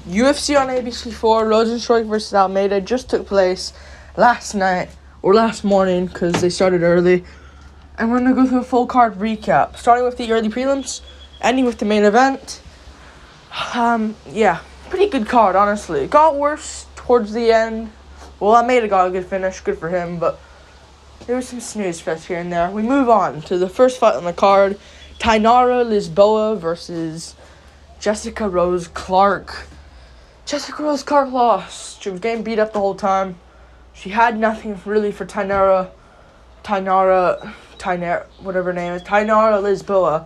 UFC on ABC4, Rozenstruik versus Almeida just took place last night, or last morning, because they started early. And we're going to go through a full card recap, starting with the early prelims, ending with the main event. Pretty good card, honestly. It got worse towards the end. Well, Almeida got a good finish, good for him, but there was some snooze fest here and there. We move on to the first fight on the card, Tainara Lisboa versus Jessica Rose Clark. Jessica Rose Clark lost. She was getting beat up the whole time. She had nothing really for Tainara, whatever her name is, Tainara Lisboa.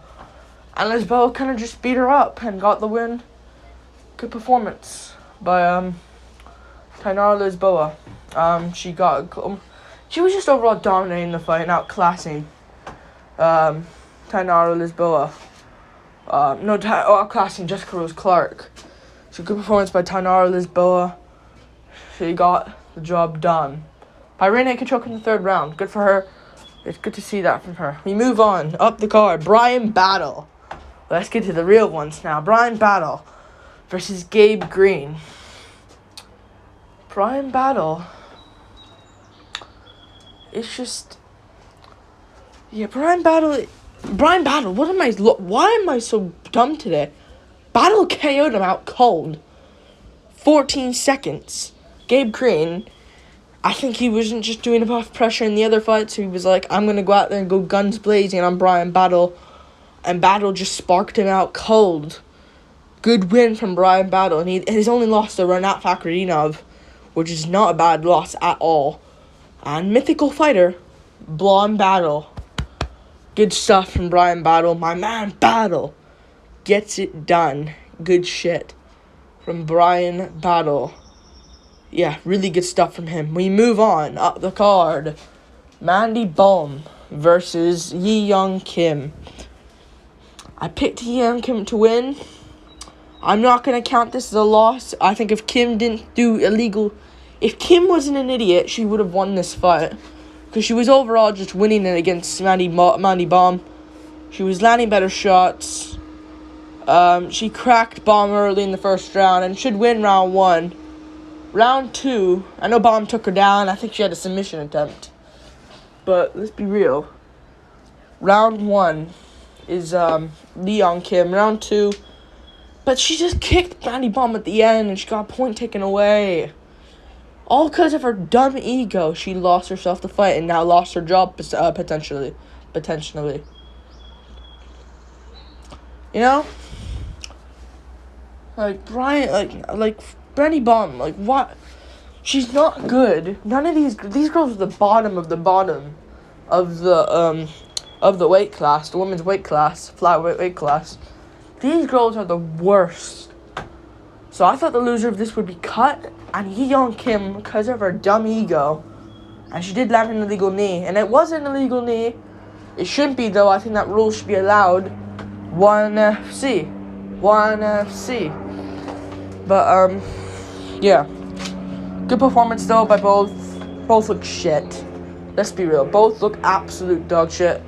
And Lisboa kind of just beat her up and got the win. Good performance by Tainara Lisboa. She was just overall dominating the fight and outclassing Tainara Lisboa. Outclassing Jessica Rose Clark. So good performance by Tainara Lisboa. She got the job done. By rear naked choke in the third round. Good for her. It's good to see that from her. We move on. Up the card. Bryan Battle. Let's get to the real ones now. Bryan Battle versus Gabe Green. Bryan Battle. It's just... Yeah, Bryan Battle, why am I so dumb today? Battle KO'd him out cold. 14 seconds. Gabe Green, I think he wasn't just doing enough pressure in the other fight, so he was like, I'm going to go out there and go guns blazing on Bryan Battle. And Battle just sparked him out cold. Good win from Bryan Battle. And he's only lost to Renat Fakhretdinov, which is not a bad loss at all. And mythical fighter, Bryan Battle. Good stuff from Bryan Battle. My man Battle gets it done. Good shit from Bryan Battle. Yeah, really good stuff from him. We move on up the card. Mandy Baum versus Yi Young Kim. I picked Yi Young Kim to win. I'm not going to count this as a loss. I think if Kim wasn't an idiot, she would have won this fight. Because she was overall just winning it against Mandy Baum. She was landing better shots. She cracked Baum early in the first round and should win round 1. Round 2, I know Baum took her down. I think she had a submission attempt. But let's be real. Round 1 is Yi Young Kim. Round 2, but she just kicked Mandy Baum at the end and she got a point taken away. All because of her dumb ego, she lost herself the fight and now lost her job potentially. You know, Mandy Baum, what? She's not good. None of these girls are the bottom of the bottom of the weight class, the women's weight class, flyweight weight class. These girls are the worst. So I thought the loser of this would be cut, and Yi Young Kim, because of her dumb ego, and she did land an illegal knee, and it was an illegal knee. It shouldn't be, though. I think that rule should be allowed. 1FC. But, yeah. Good performance, though, by both. Both look shit. Let's be real. Both look absolute dog shit.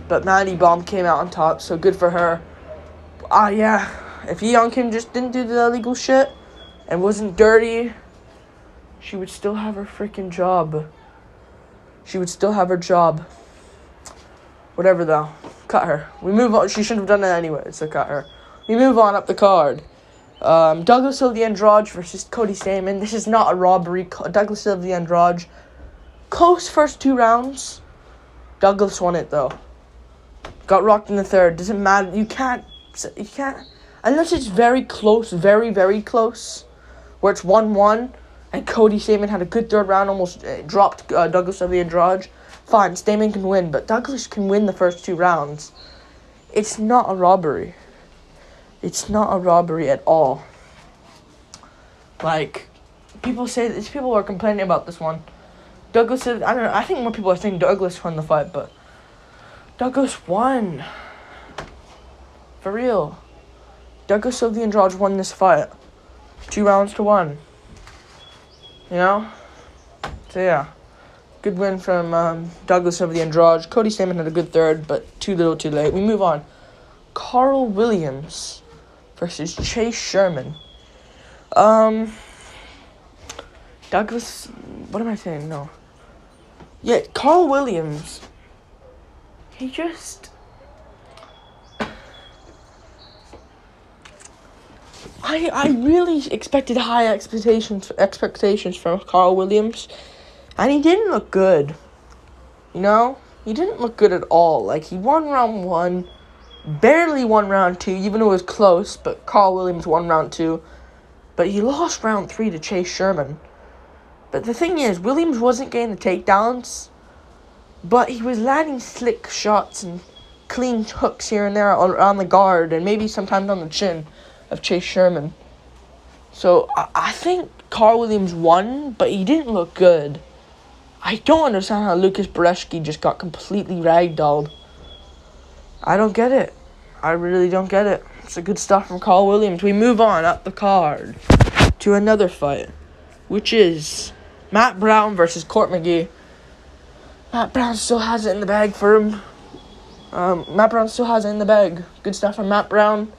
But Mandy Baum came out on top, so good for her. Yeah. If Yi Young Kim just didn't do the illegal shit and wasn't dirty, she would still have her freaking job. She would still have her job. Whatever, though. Cut her. We move on. She shouldn't have done that anyway, so cut her. We move on up the card. Douglas Silva Andrade versus Cody Stamann. This is not a robbery. Douglas Silva Andrade. Close first 2 rounds. Douglas won it, though. Got rocked in the third. Doesn't matter. You can't. Unless it's very close, very, very close, where it's 1-1, and Cody Stamann had a good third round, almost dropped Douglas Silva Andrade. Fine, Stamann can win, but Douglas can win the first 2 rounds. It's not a robbery. It's not a robbery at all. People are complaining about this one. Douglas Silva, I don't know, I think more people are saying Douglas won the fight, but Douglas won. For real. Douglas Silva Andrade won this fight. 2-1. You know? So, yeah. Good win from Douglas Silva Andrade. Cody Stamann had a good third, but too little too late. We move on. Carl Williams versus Chase Sherman. Douglas, what am I saying? No. Yeah, Carl Williams. He just... I really expected high expectations from Carl Williams, and he didn't look good. You know? He didn't look good at all. Like, he won round 1, barely won round 2, even though it was close, but Carl Williams won round 2. But he lost round 3 to Chase Sherman. But the thing is, Williams wasn't getting the takedowns, but he was landing slick shots and clean hooks here and there on the guard, and maybe sometimes on the chin of Chase Sherman. So I think Carl Williams won, but he didn't look good. I don't understand how Lucas Brzeski just got completely ragdolled. I don't get it. I really don't get it. It's a good stuff from Carl Williams. We move on up the card to another fight, which is Matt Brown versus Court McGee. Matt Brown still has it in the bag for him. Matt Brown still has it in the bag. Good stuff from Matt Brown.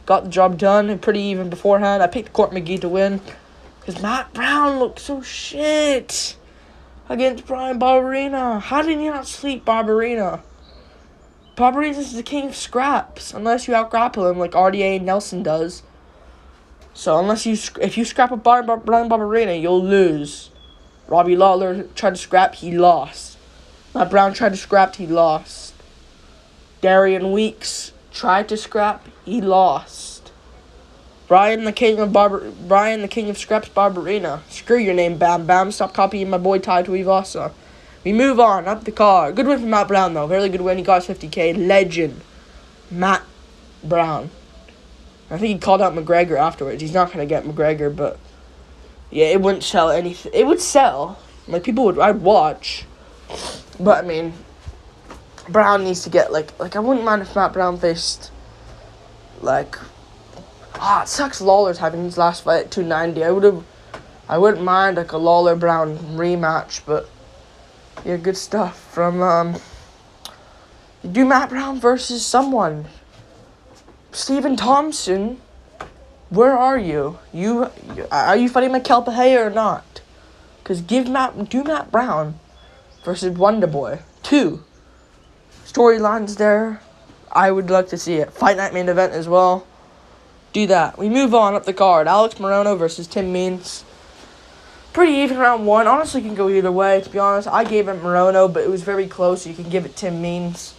Got the job done pretty even beforehand. I picked Court McGee to win because Matt Brown looked so shit against Brian Barberena. How did he not sleep Barberena? Barberena is the king of scraps, unless you out-grapple him like RDA Nelson does. So if you scrap a Brian Barberena, you'll lose. Robbie Lawler tried to scrap, he lost. Matt Brown tried to scrap, he lost. Darian Weeks tried to scrap, he lost. Brian the King of Scraps Barberena. Screw your name, Bam Bam. Stop copying my boy Tai Tuivasa. We move on up the card. Good win for Matt Brown though. Very good win. He got his 50K. Legend. Matt Brown. I think he called out McGregor afterwards. He's not gonna get McGregor, but yeah, it wouldn't sell anything. It would sell. Like I'd watch. But I mean, Brown needs to get like I wouldn't mind if Matt Brown faced it sucks Lawler's having his last fight at 290. I wouldn't mind like a Lawler Brown rematch, but yeah, good stuff from you do Matt Brown versus someone. Stephen Thompson, where are you? Are you fighting Mikel Pereira or not? Cause do Matt Brown versus Wonder Boy 2. Storylines there. I would like to see it. Fight night main event as well. Do that. We move on up the card. Alex Morono versus Tim Means. Pretty even round 1. Honestly, can go either way, to be honest. I gave it Morono, but it was very close. So you can give it Tim Means.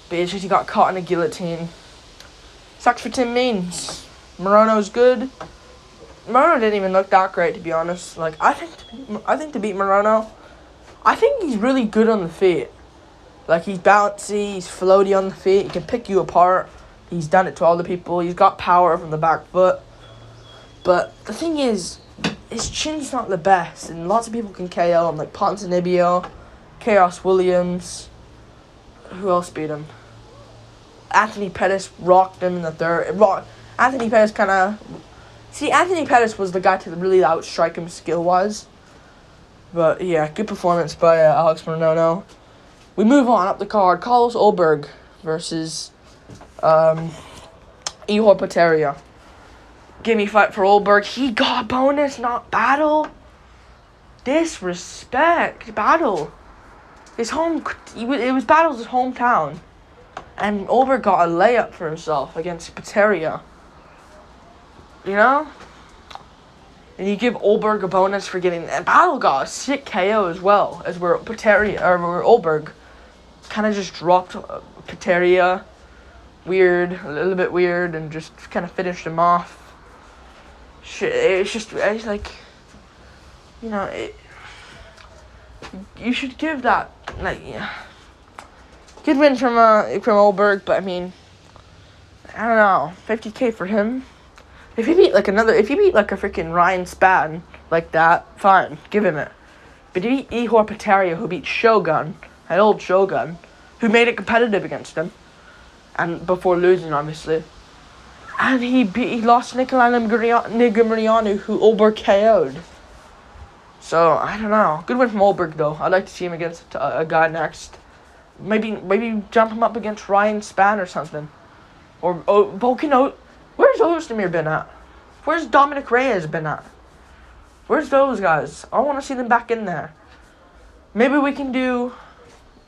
But it's just he got caught in a guillotine. Sucks for Tim Means. Morono's good. Morono didn't even look that great, to be honest. Like, I think to beat Morono, I think he's really good on the feet. Like, he's bouncy, he's floaty on the feet. He can pick you apart. He's done it to other people. He's got power from the back foot. But the thing is, his chin's not the best. And lots of people can KO him, like Ponzinibbio, Chaos Williams. Who else beat him? Anthony Pettis rocked him in the third. Anthony Pettis kind of... See, Anthony Pettis was the guy to really outstrike him skill-wise. But, yeah, good performance by Alex Morono. We move on up the card. Carlos Ulberg versus Ihor Potieria. Give me fight for Ulberg. He got bonus, not battle. Disrespect. Battle. It was Battle's hometown. And Ulberg got a layup for himself against Potieria. You know? And you give Ulberg a bonus for getting... And Battle got a sick KO as well. As where Ulberg kind of just dropped Potieria. A little bit weird. And just kind of finished him off. It's like... You know, you should give that... Like, yeah. Good win from Ulberg, but I mean... I don't know. 50K for him. If you beat like a freaking Ryan Spann like that, fine, give him it. But he beat Ihor Potieria, who beat Shogun, an old Shogun, who made it competitive against him, and before losing, obviously. And he lost Nikolai Negumereanu, who Ulberg KO'd. So, I don't know. Good win from Ulberg, though. I'd like to see him against a guy next. Maybe jump him up against Ryan Spann or something. Or Volcano. Where's Ozdemir been at? Where's Dominic Reyes been at? Where's those guys? I want to see them back in there. Maybe we can do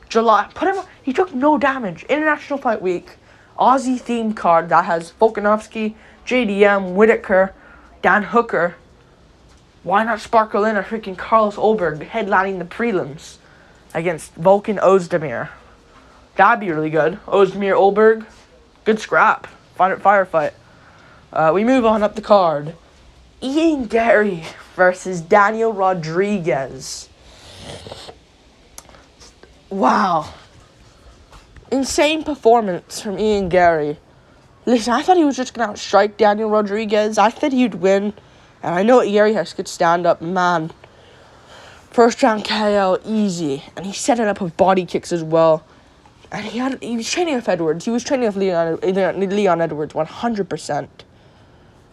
July. Put him. He took no damage. International Fight Week. Aussie themed card that has Volkanovski, JDM, Whitaker, Dan Hooker. Why not sparkle in a freaking Carlos Ulberg headlining the prelims against Volkan Ozdemir? That'd be really good. Ozdemir Ulberg. Good scrap. Firefight. We move on up the card. Ian Gary versus Daniel Rodriguez. Wow. Insane performance from Ian Gary. Listen, I thought he was just going to outstrike Daniel Rodriguez. I thought he'd win. And I know Gary has good stand-up. Man, first round KO, easy. And he set it up with body kicks as well. And he was training with Edwards. He was training with Leon Edwards 100%.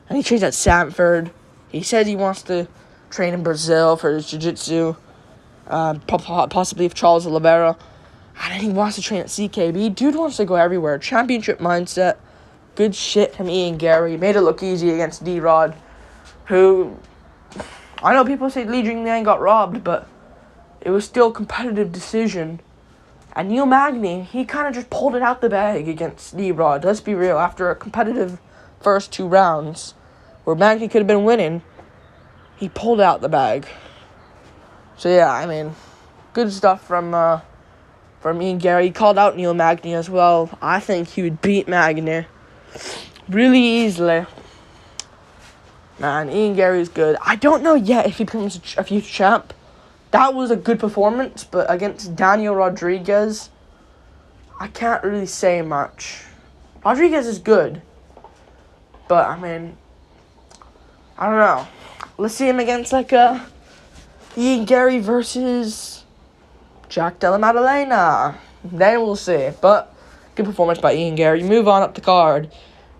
And he trains at Sanford. He says he wants to train in Brazil for his jiu-jitsu. Possibly with Charles Oliveira. And then he wants to train at CKB. Dude wants to go everywhere. Championship mindset. Good shit from Ian Gary. Made it look easy against D-Rod. Who, I know people say Li Jingliang got robbed, but it was still a competitive decision. And Neil Magny, he kind of just pulled it out the bag against D-Rod. Let's be real. After a competitive first 2 rounds, where Magny could have been winning, he pulled out the bag. So yeah, I mean, good stuff from Ian Gary. He called out Neil Magny as well. I think he would beat Magny really easily. Man, Ian Gary's good. I don't know yet if he becomes a future champ. That was a good performance, but against Daniel Rodriguez, I can't really say much. Rodriguez is good, but I mean, I don't know. Let's see him against Ian Gary versus Jack Della Maddalena. Then we'll see. But good performance by Ian Gary. Move on up the card.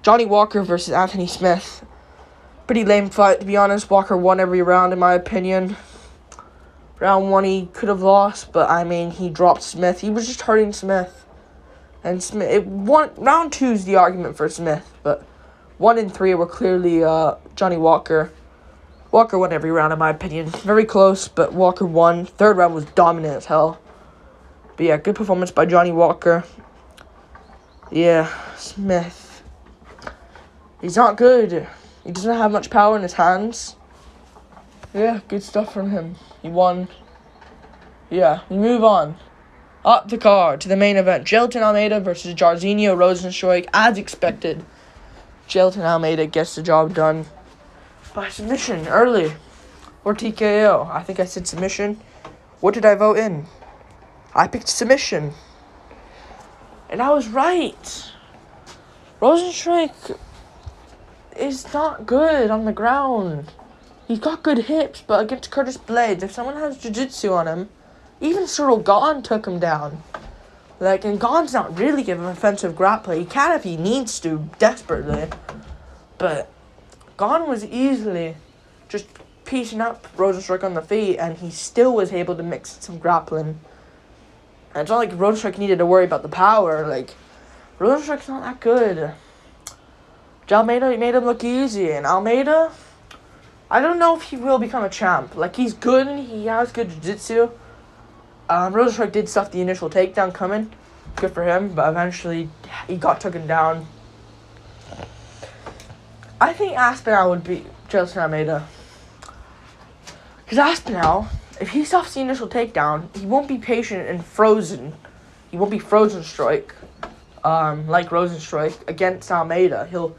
Johnny Walker versus Anthony Smith. Pretty lame fight, to be honest. Walker won every round, in my opinion. Round 1 he could have lost, but I mean, he dropped Smith. He was just hurting Smith. And round 2 is the argument for Smith, but 1 and 3 were clearly Johnny Walker. Walker won every round, in my opinion. Very close, but Walker won. 3rd round was dominant as hell. But yeah, good performance by Johnny Walker. Yeah, Smith. He's not good. He doesn't have much power in his hands. Yeah, good stuff from him. He won. Yeah, we move on. Up the card to the main event. Jailton Almeida versus Jairzinho Rozenstruik. As expected, Jailton Almeida gets the job done by submission early. Or TKO. I think I said submission. What did I vote in? I picked submission. And I was right. Rozenstruik is not good on the ground. He's got good hips, but against Curtis Blades, if someone has jiu-jitsu on him, even Cyril Gahn took him down. And Gahn's not really an offensive grappler. He can if he needs to, desperately. But Gahn was easily just piecing up Rozenstruik on the feet, and he still was able to mix some grappling. And it's not like Rozenstruik needed to worry about the power. Rozenstruik's not that good. Almeida made him look easy, and Almeida, I don't know if he will become a champ. He's good, and he has good jiu-jitsu. Rozenstruik did stuff the initial takedown coming. Good for him, but eventually he got taken down. I think Aspinall would beat Jailton Almeida. Because Aspinall, if he stuffs the initial takedown, he won't be patient and frozen. He won't be frozen strike, like Rozenstruik against Almeida. He'll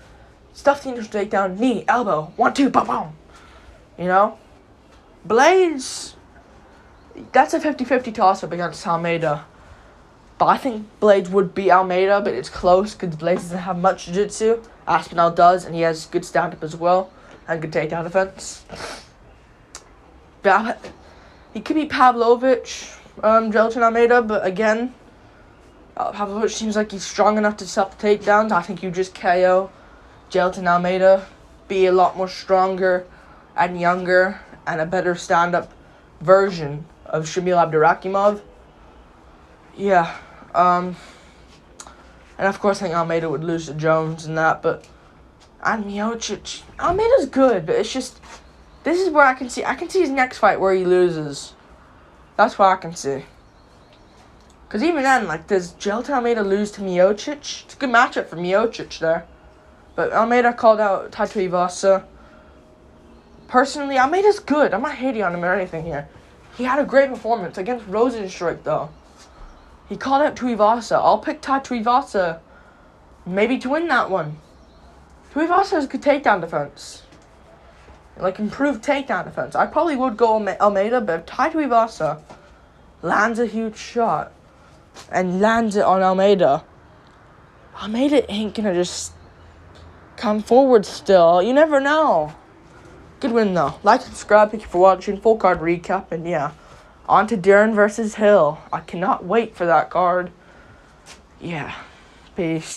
stuff the initial takedown, knee, elbow, 1, 2, boom, boom. You know? Blades, that's a 50-50 toss-up against Almeida. But I think Blades would beat Almeida, but it's close because Blades doesn't have much jiu-jitsu. Aspinall does, and he has good stand-up as well, and good takedown defense. But he could beat Pavlovich, Jailton Almeida, but again, Pavlovich seems like he's strong enough to stop the takedowns. I think you just KO Jailton Almeida, be a lot more stronger and younger, and a better stand-up version of Shamil Abdurakhimov. Yeah, and of course I think Almeida would lose to Jones and that, but And Miocic, Almeida's good, but it's just, this is where I can see his next fight where he loses. That's what I can see. Because even then, like, does Jelta Almeida lose to Miocic? It's a good matchup for Miocic there. But Almeida called out Tuivasa. Personally, Almeida's good. I'm not hating on him or anything here. He had a great performance against Rozenstruik, though. He called out Tuivasa. I'll pick Tuivasa maybe to win that one. Tuivasa has good takedown defense. Like, improved takedown defense. I probably would go Almeida, but if Tuivasa lands a huge shot and lands it on Almeida, Almeida ain't gonna just come forward still. You never know. Good win, though. Like, subscribe. Thank you for watching. Full card recap. And, yeah, on to Darren versus Hill. I cannot wait for that card. Yeah. Peace.